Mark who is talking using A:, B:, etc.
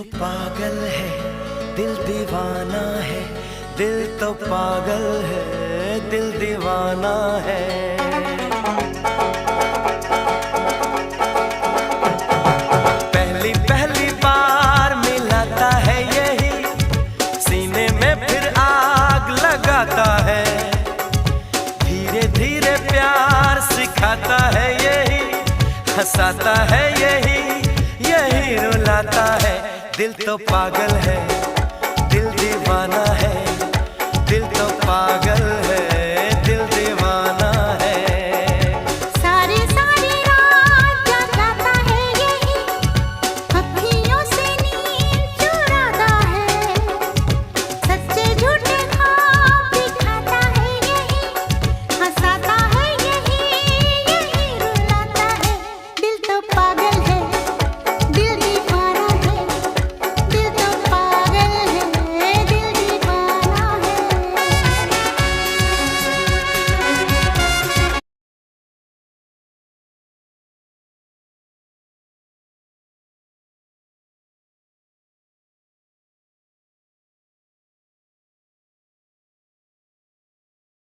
A: तो पागल है, दिल दीवाना है। दिल तो पागल है, दिल दीवाना है। पहली पहली बार मिलाता है यही, सीने में फिर आग लगाता है। धीरे धीरे प्यार सिखाता है यही, हंसाता है यही, यही रुलाता है। दिल तो पागल है, दिल दीवाना है। दिल तो पागल